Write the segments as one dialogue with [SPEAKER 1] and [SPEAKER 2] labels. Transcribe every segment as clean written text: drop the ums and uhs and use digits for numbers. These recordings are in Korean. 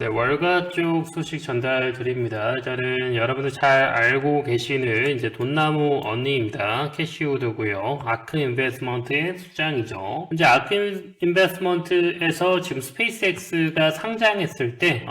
[SPEAKER 1] 네, 월가 쪽 소식 전달 드립니다. 저는 여러분들 잘 알고 계시는 이제 돈나무 언니입니다. 캐시우드고요. 아크 인베스트먼트의 수장이죠. 이제 아크 인베스트먼트에서 지금 스페이스X가 상장했을 때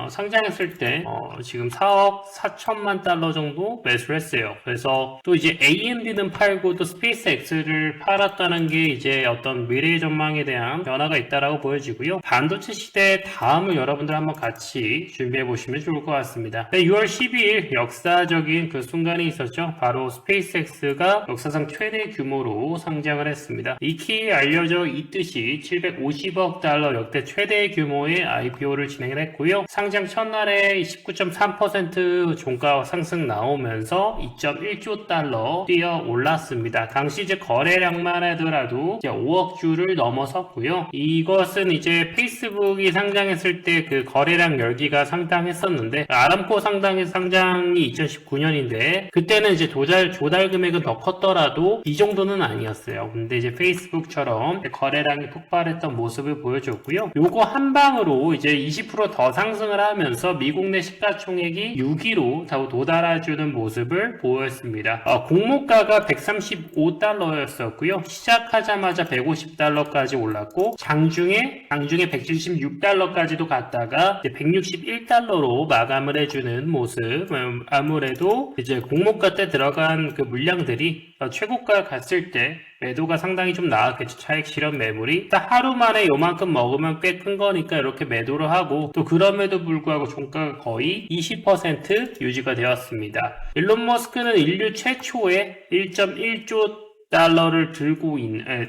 [SPEAKER 1] 지금 4억 4천만 달러 정도 매수를 했어요. 그래서 또 이제 AMD는 팔고 또 스페이스X를 팔았다는 게 이제 어떤 미래 전망에 대한 변화가 있다라고 보여지고요. 반도체 시대 다음을 여러분들 한번 같이 준비해 보시면 좋을 것 같습니다. 네, 6월 12일 역사적인 그 순간이 있었죠. 바로 스페이스X가 역사상 최대 규모로 상장을 했습니다. 익히 알려져 있듯이 750억 달러 역대 최대 규모의 IPO를 진행을 했고요. 상장 첫날에 19.3% 종가 상승 나오면서 2.1조 달러 뛰어 올랐습니다. 당시 이제 거래량만 하더라도 이제 5억 주를 넘어섰고요. 이것은 이제 페이스북이 상장했을 때 그 거래량 열기가 상당했었는데, 아람코 상장이 2019년인데 그때는 이제 조달 금액은 더 컸더라도 이 정도는 아니었어요. 근데 이제 페이스북처럼 거래량이 폭발했던 모습을 보여줬고요. 요거 한 방으로 이제 20% 더 상승을 하면서 미국 내 시가총액이 6위로 도달해주는 모습을 보였습니다. 공모가가 135달러였었고요. 시작하자마자 150달러까지 올랐고 장중에 176달러까지도 갔다가 161달러로 마감을 해주는 모습. 아무래도 이제 공모가 때 들어간 그 물량들이 최고가 갔을 때 매도가 상당히 좀 나왔겠죠. 차익 실현 매물이 딱 하루 만에 요만큼 먹으면 꽤 큰 거니까 이렇게 매도를 하고, 또 그럼에도 불구하고 종가가 거의 20% 유지가 되었습니다. 일론 머스크는 인류 최초의 1.1조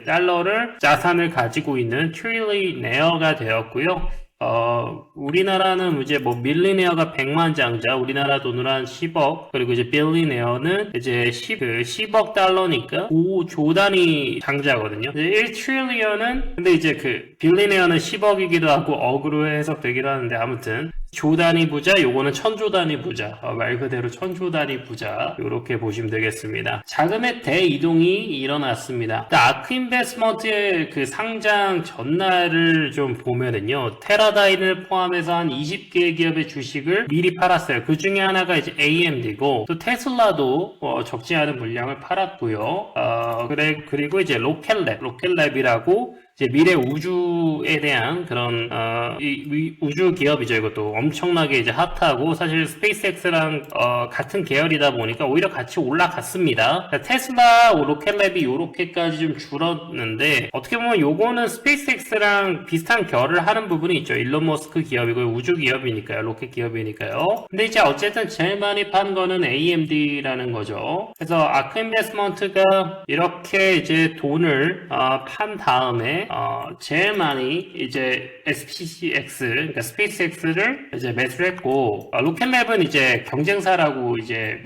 [SPEAKER 1] 달러를 자산을 가지고 있는 트릴리네어가 되었고요. 우리나라는 이제 밀리네어가 100만 장자, 우리나라 돈으로 한 10억, 그리고 이제 빌리네어는 이제 10억 달러니까 5조 단위 장자거든요. 1트릴리언은, 근데 이제 빌리네어는 10억이기도 하고 억으로 해석되기도 하는데, 아무튼 조 단위 부자, 요거는 천조 단위 부자, 말 그대로 천조 단위 부자, 요렇게 보시면 되겠습니다. 자금의 대이동이 일어났습니다. 아크 인베스트먼트의 그 상장 전날을 좀 보면은요, 테라다인을 포함해서 한 20개 기업의 주식을 미리 팔았어요. 그 중에 하나가 이제 AMD고, 또 테슬라도 적지 않은 물량을 팔았고요. 그리고 이제 로켓랩이라고 이제 미래 우주에 대한 그런 우주 기업이죠. 이것도 엄청나게 이제 핫하고, 사실 스페이스X랑 같은 계열이다 보니까 오히려 같이 올라갔습니다. 테슬라, 로켓랩이 요렇게까지 좀 줄었는데, 어떻게 보면 요거는 스페이스X랑 비슷한 결을 하는 부분이 있죠. 일론 머스크 기업이고 우주 기업이니까요. 로켓 기업이니까요. 근데 이제 어쨌든 제일 많이 판 거는 AMD라는 거죠. 그래서 아크 인베스트먼트가 이렇게 이제 돈을 판 다음에 제일 많이 이제 SPCX, 그러니까 스페이스X를 이제 매수를 했고, 로켓랩은 이제 경쟁사라고 이제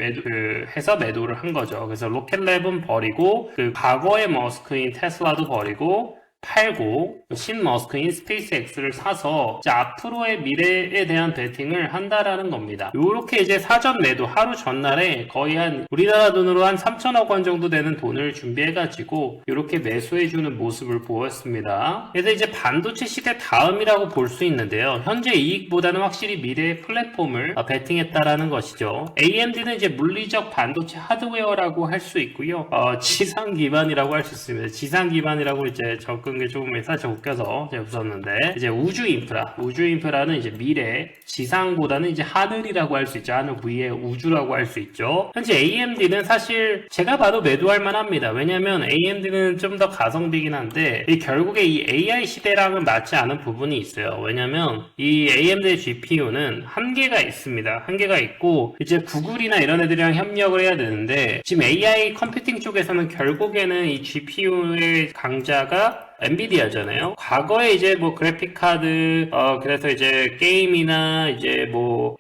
[SPEAKER 1] 해서 매도를 한 거죠. 그래서 로켓랩은 버리고, 과거의 머스크인 테슬라도 버리고, 팔고, 신머스크인 스페이스X를 사서 이제 앞으로의 미래에 대한 베팅을 한다라는 겁니다. 요렇게 이제 사전 매도, 하루 전날에 거의 우리나라 돈으로 한 3천억 원 정도 되는 돈을 준비해가지고 요렇게 매수해주는 모습을 보였습니다. 그래서 이제 반도체 시대 다음이라고 볼 수 있는데요. 현재 이익보다는 확실히 미래의 플랫폼을 베팅했다라는 것이죠. AMD는 이제 물리적 반도체 하드웨어라고 할 수 있고요. 지상 기반이라고 할 수 있습니다. 지상 기반이라고 이제 접근 게 조금 살짝 웃겨서 제가 웃었는데, 이제 우주 인프라는 이제 미래, 지상보다는 이제 하늘이라고 할 수 있죠. 하늘 위에 우주라고 할 수 있죠. 현재 AMD는 사실 제가 봐도 매도할 만합니다. 왜냐면 AMD는 좀 더 가성비긴 한데, 결국에 이 AI 시대랑은 맞지 않은 부분이 있어요. 왜냐면 이 AMD GPU는 한계가 있습니다. 한계가 있고, 이제 구글이나 이런 애들이랑 협력을 해야 되는데, 지금 AI 컴퓨팅 쪽에서는 결국에는 이 GPU의 강자가 엔비디아잖아요. 과거에 이제 그래픽 카드, 그래서 이제 게임이나 이제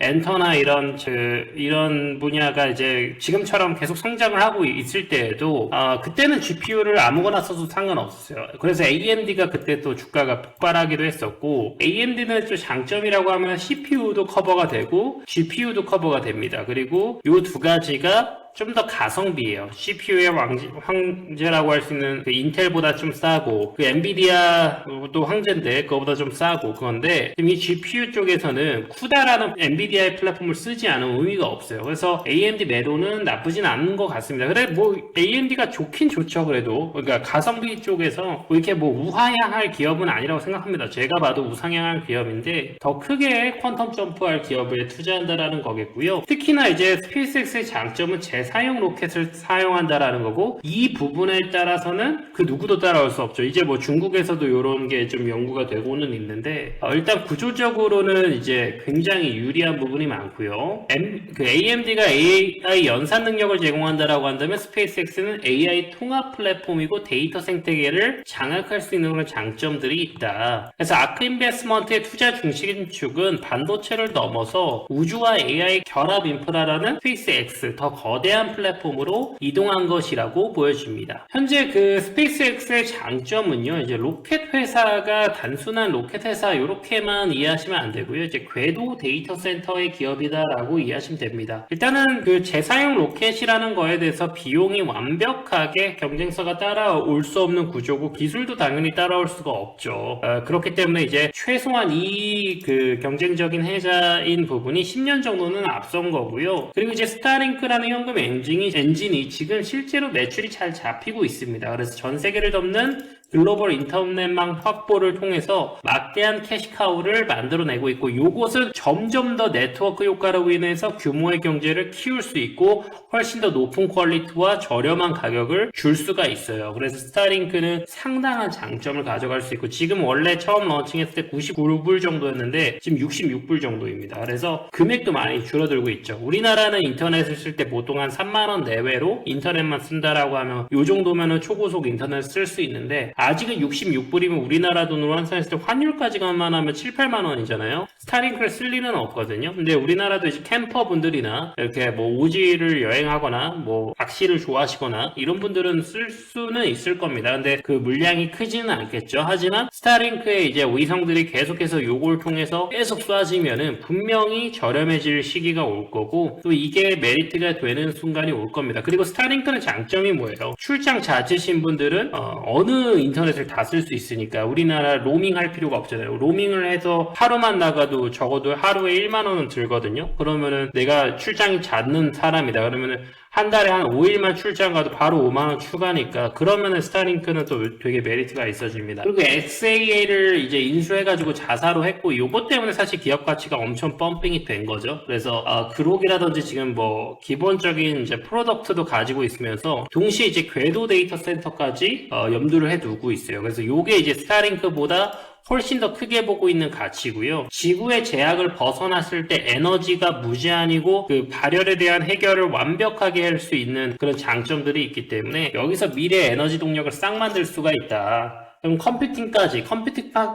[SPEAKER 1] 엔터나 이런 분야가 이제 지금처럼 계속 성장을 하고 있을 때에도, 그때는 GPU를 아무거나 써도 상관없었어요. 그래서 AMD가 그때 또 주가가 폭발하기도 했었고, AMD는 좀 장점이라고 하면 CPU도 커버가 되고, GPU도 커버가 됩니다. 그리고 요 두 가지가 좀 더 가성비예요. CPU의 황제라고 할 수 있는 그 인텔보다 좀 싸고, 그 엔비디아도 황제인데 그거보다 좀 싸고 그건데, 지금 이 GPU 쪽에서는 쿠다라는 엔비디아의 플랫폼을 쓰지 않은 의미가 없어요. 그래서 AMD 매도는 나쁘진 않은 것 같습니다. 그래 뭐 AMD가 좋긴 좋죠. 그래도 그러니까 가성비 쪽에서 뭐 이렇게 뭐 우하향할 기업은 아니라고 생각합니다. 제가 봐도 우상향할 기업인데 더 크게 퀀텀 점프할 기업에 투자한다라는 거겠고요. 특히나 이제 스페이스X의 장점은 재사용 로켓을 사용한다라는 거고, 이 부분에 따라서는 그 누구도 따라올 수 없죠. 이제 뭐 중국에서도 이런 게 좀 연구가 되고는 있는데, 일단 구조적으로는 이제 굉장히 유리한 부분이 많고요. 그 AMD가 AI 연산 능력을 제공한다라고 한다면 스페이스X는 AI 통합 플랫폼이고 데이터 생태계를 장악할 수 있는 그런 장점들이 있다. 그래서 아크 인베스트먼트의 투자 중심축은 반도체를 넘어서 우주와 AI 결합 인프라라는 스페이스X 더 거대한 플랫폼으로 이동한 것이라고 보여집니다. 현재 그 스페이스X의 장점은요, 이제 로켓 회사가 단순한 로켓 회사 이렇게만 이해하시면 안 되고요. 이제 궤도 데이터 센터의 기업이다라고 이해하시면 됩니다. 일단은 그 재사용 로켓이라는 거에 대해서 비용이 완벽하게 경쟁사가 따라올 수 없는 구조고, 기술도 당연히 따라올 수가 없죠. 그렇기 때문에 이제 최소한 이 그 경쟁적인 해자인 부분이 10년 정도는 앞선 거고요. 그리고 이제 스타링크라는 현금 엔진이 지금 실제로 매출이 잘 잡히고 있습니다. 그래서 전 세계를 덮는 글로벌 인터넷망 확보를 통해서 막대한 캐시카우를 만들어내고 있고, 요것은 점점 더 네트워크 효과로 인해서 규모의 경제를 키울 수 있고 훨씬 더 높은 퀄리티와 저렴한 가격을 줄 수가 있어요. 그래서 스타링크는 상당한 장점을 가져갈 수 있고, 지금 원래 처음 런칭했을 때 99불 정도였는데 지금 66불 정도입니다. 그래서 금액도 많이 줄어들고 있죠. 우리나라는 인터넷을 쓸 때 보통 한 3만원 내외로 인터넷만 쓴다라고 하면 요 정도면은 초고속 인터넷 쓸 수 있는데, 아직은 66불이면 우리나라 돈으로 환산했을 때 환율까지 감안하면 7, 8만 원이잖아요. 스타링크를 쓸 리는 없거든요. 근데 우리나라도 이제 캠퍼 분들이나 이렇게 뭐 오지를 여행하거나 뭐 낚시를 좋아하시거나 이런 분들은 쓸 수는 있을 겁니다. 근데 그 물량이 크지는 않겠죠. 하지만 스타링크의 이제 위성들이 계속해서 요걸 통해서 계속 쏴지면은 분명히 저렴해질 시기가 올 거고, 또 이게 메리트가 되는 순간이 올 겁니다. 그리고 스타링크는 장점이 뭐예요? 출장 잦으신 분들은 어느 인터넷을 다 쓸 수 있으니까 우리나라 로밍 할 필요가 없잖아요. 로밍을 해서 하루만 나가도 적어도 하루에 1만 원은 들거든요. 그러면은 내가 출장이 잦는 사람이다. 그러면은 한 달에 한 5일만 출장 가도 바로 5만원 추가니까, 그러면은 스타링크는 또 되게 메리트가 있어집니다. 그리고 XAA를 이제 인수해가지고 자사로 했고, 요것 때문에 사실 기업 가치가 엄청 펌핑이 된 거죠. 그래서 그록이라든지 지금 뭐 기본적인 이제 프로덕트도 가지고 있으면서 동시에 이제 궤도 데이터 센터까지 염두를 해두고 있어요. 그래서 요게 이제 스타링크보다 훨씬 더 크게 보고 있는 가치고요. 지구의 제약을 벗어났을 때 에너지가 무제한이고 그 발열에 대한 해결을 완벽하게 할 수 있는 그런 장점들이 있기 때문에 여기서 미래 에너지 동력을 싹 만들 수가 있다. 그럼 컴퓨팅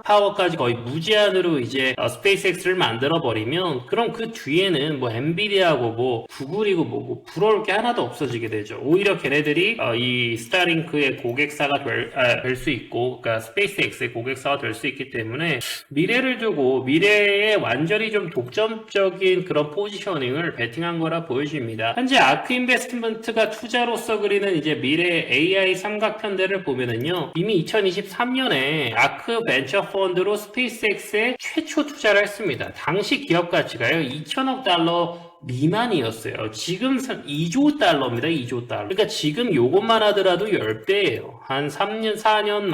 [SPEAKER 1] 파워까지 거의 무제한으로 이제 스페이스X를 만들어 버리면, 그럼 그 뒤에는 뭐 엔비디아고 뭐 구글이고 뭐 부러울 게 하나도 없어지게 되죠. 오히려 걔네들이 이 스타링크의 고객사가 될 수 있고, 그러니까 스페이스X의 고객사가 될 수 있기 때문에 미래를 두고 미래에 완전히 좀 독점적인 그런 포지셔닝을 베팅한 거라 보여집니다. 현재 아크 인베스트먼트가 투자로서 그리는 이제 미래 AI 삼각편대를 보면은요, 이미 2023년에 아크 벤처 펀드로 스페이스X에 최초 투자를 했습니다. 당시 기업 가치가요 2천억 달러 미만이었어요. 지금 2조 달러입니다. 2조 달러. 그러니까 지금 요것만 하더라도 10배예요. 한 3년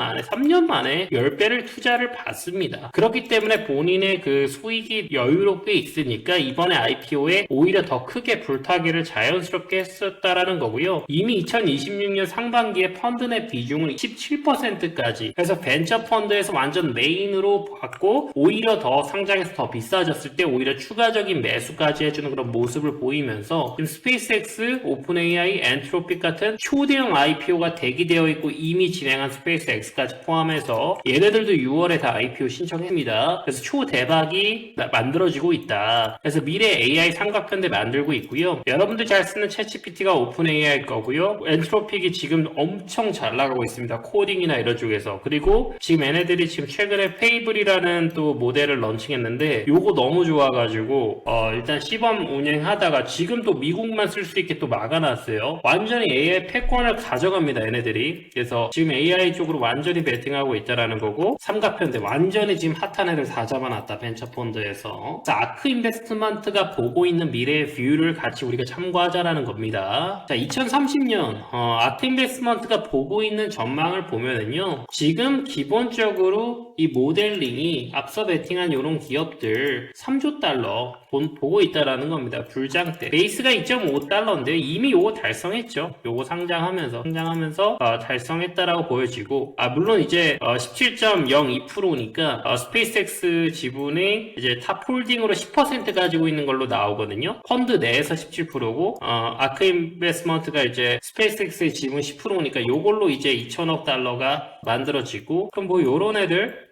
[SPEAKER 1] 만에 10배를 투자를 받습니다. 그렇기 때문에 본인의 그 수익이 여유롭게 있으니까 이번에 IPO에 오히려 더 크게 불타기를 자연스럽게 했었다라는 거고요. 이미 2026년 상반기에 펀드 내 비중을 27%까지, 그래서 벤처 펀드에서 완전 메인으로 받고 오히려 더 상장해서 더 비싸졌을 때 오히려 추가적인 매수까지 해주는 그런 모습을 보이면서 지금 스페이스X, 오픈AI, 엔트로픽 같은 초대형 IPO가 대기되어 있고, 이미 진행한 스페이스 X까지 포함해서 얘네들도 6월에 다 IPO 신청했습니다. 그래서 초대박이 만들어지고 있다. 그래서 미래 AI 삼각편대 만들고 있고요. 여러분들 잘 쓰는 챗GPT가 오픈 AI일 거고요. 엔트로픽이 지금 엄청 잘 나가고 있습니다. 코딩이나 이런 쪽에서. 그리고 지금 얘네들이 지금 최근에 페이블이라는 또 모델을 런칭했는데 요거 너무 좋아가지고 일단 시범 운행하다가 지금 또 미국만 쓸 수 있게 또 막아놨어요. 완전히 AI 패권을 가져갑니다. 얘네들이. 그래서 지금 AI 쪽으로 완전히 베팅하고 있다라는 거고 삼각편대 완전히 지금 핫한 애들 다 잡아놨다. 벤처펀드에서. 아크 인베스트먼트가 보고 있는 미래의 뷰를 같이 우리가 참고하자라는 겁니다. 자, 2030년 아크 인베스트먼트가 보고 있는 전망을 보면은요. 지금 기본적으로 이 모델링이 앞서 베팅한 이런 기업들 3조 달러 보고 있다라는 겁니다. 불장대. 베이스가 2.5달러인데 이미 요거 달성했죠. 요거 상장하면서 달성했다라고 보여지고 물론 이제 17.02%니까 스페이스X 지분이 이제 탑홀딩으로 10% 가지고 있는 걸로 나오거든요. 펀드 내에서 17%고 아크 인베스트먼트가 이제 스페이스X의 지분 10%니까 요걸로 이제 2천억 달러가 만들어지고 그럼 뭐 요런 애들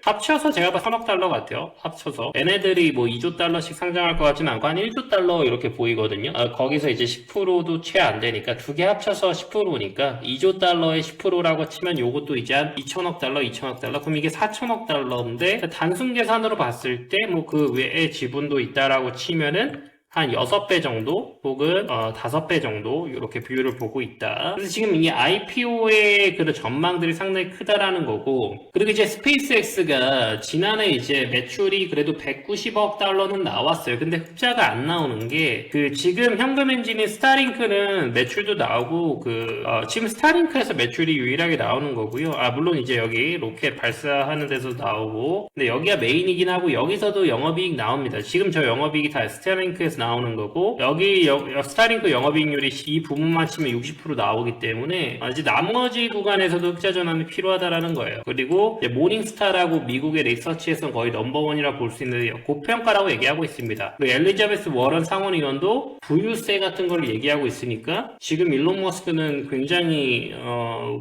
[SPEAKER 1] 합쳐서 제가 봐 3억 달러 같아요. 합쳐서 얘네들이 뭐 2조 달러씩 상장할 것 같지는 않고 한 1조 달러 이렇게 보이거든요. 거기서 이제 10%도 채 안 되니까 두 개 합쳐서 10%니까 2조 달러의 10%라고 치면 요것도 이제 한 2천억 달러 그럼 이게 4천억 달러인데 단순 계산으로 봤을 때 뭐 그 외에 지분도 있다라고 치면은 한 6배 정도 혹은 5배 정도 이렇게 비율을 보고 있다. 그래서 지금 이 IPO의 그런 전망들이 상당히 크다라는 거고 그리고 이제 스페이스X가 지난해 이제 매출이 그래도 190억 달러는 나왔어요. 근데 흑자가 안 나오는 게 그 지금 현금 엔진인 스타링크는 매출도 나오고 지금 스타링크에서 매출이 유일하게 나오는 거고요. 물론 이제 여기 로켓 발사하는 데서 나오고 근데 여기가 메인이긴 하고 여기서도 영업이익 나옵니다. 지금 저 영업이익이 다 스타링크에서 나오는 거고 여기 스타링크 영업이익률이 이 부분만 치면 60% 나오기 때문에 이제 나머지 구간에서도 흑자 전환이 필요하다라는 거예요. 그리고 모닝스타라고 미국의 리서치에서는 거의 넘버원이라 볼 수 있는데 고평가라고 얘기하고 있습니다. 그리고 엘리자베스 워런 상원의원도 부유세 같은 걸 얘기하고 있으니까 지금 일론 머스크는 굉장히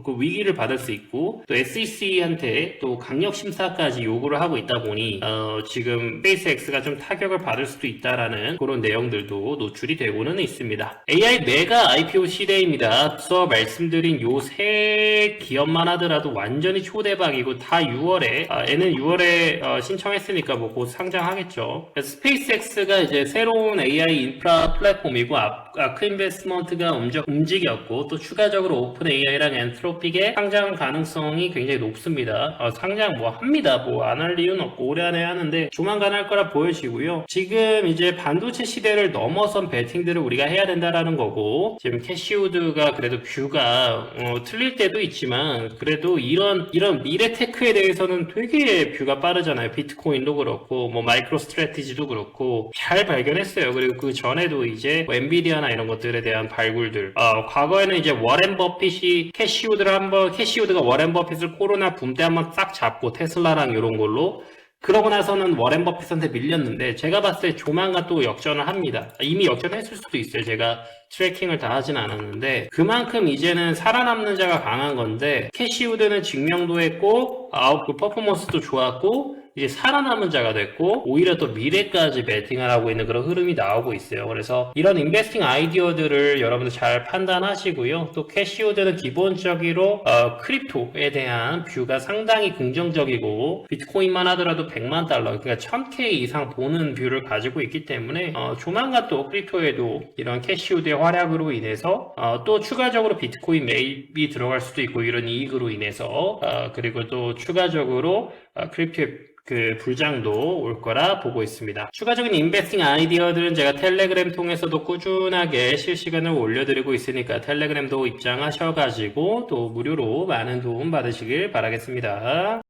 [SPEAKER 1] 그 위기를 받을 수 있고 또 SEC한테 또 강력 심사까지 요구를 하고 있다 보니 지금 스페이스X가 좀 타격을 받을 수도 있다라는 그런 내용들도 노출이 되고는 있습니다. AI 메가 IPO 시대입니다. 앞서 말씀드린 요 세 기업만 하더라도 완전히 초대박이고 다 6월에 얘는 6월에 신청했으니까 뭐 곧 상장하겠죠. 스페이스X가 이제 새로운 AI 인프라 플랫폼이고 아크 인베스트먼트가 움직였고 또 추가적으로 오픈 AI랑 엔트로픽의 상장 가능성이 굉장히 높습니다. 상장 뭐 합니다. 뭐 안 할 이유는 없고 올해 안에 하는데 조만간 할 거라 보여지고요. 지금 이제 반도체 시대를 넘어선 베팅들을 우리가 해야 된다라는 거고 지금 캐시우드가 그래도 뷰가 틀릴 때도 있지만 그래도 이런 미래 테크에 대해서는 되게 뷰가 빠르잖아요. 비트코인도 그렇고 뭐 마이크로 스트래티지도 그렇고 잘 발견했어요. 그리고 그 전에도 이제 뭐 엔비디아나 이런 것들에 대한 발굴들 과거에는 이제 워렌 버핏이 캐시우드가 워렌 버핏을 코로나 붐 때 한번 딱 잡고 테슬라랑 이런 걸로 그러고 나서는 워렌 버핏한테 밀렸는데 제가 봤을 때 조만간 또 역전을 합니다. 이미 역전했을 수도 있어요. 제가 트래킹을 다 하진 않았는데 그만큼 이제는 살아남는 자가 강한 건데 캐시우드는 증명도 했고 그 퍼포먼스도 좋았고 이제 살아남은 자가 됐고 오히려 또 미래까지 베팅을 하고 있는 그런 흐름이 나오고 있어요. 그래서 이런 인베스팅 아이디어들을 여러분들 잘 판단하시고요. 또 캐시우드는 기본적으로 크립토에 대한 뷰가 상당히 긍정적이고 비트코인만 하더라도 100만 달러 그러니까 1000K 이상 보는 뷰를 가지고 있기 때문에 조만간 또 크립토에도 이런 캐시우드의 활약으로 인해서 또 추가적으로 비트코인 매입이 들어갈 수도 있고 이런 이익으로 인해서 그리고 또 추가적으로 크립토의 그 불장도 올 거라 보고 있습니다. 추가적인 인베스팅 아이디어들은 제가 텔레그램 통해서도 꾸준하게 실시간으로 올려드리고 있으니까 텔레그램도 입장하셔가지고 또 무료로 많은 도움 받으시길 바라겠습니다.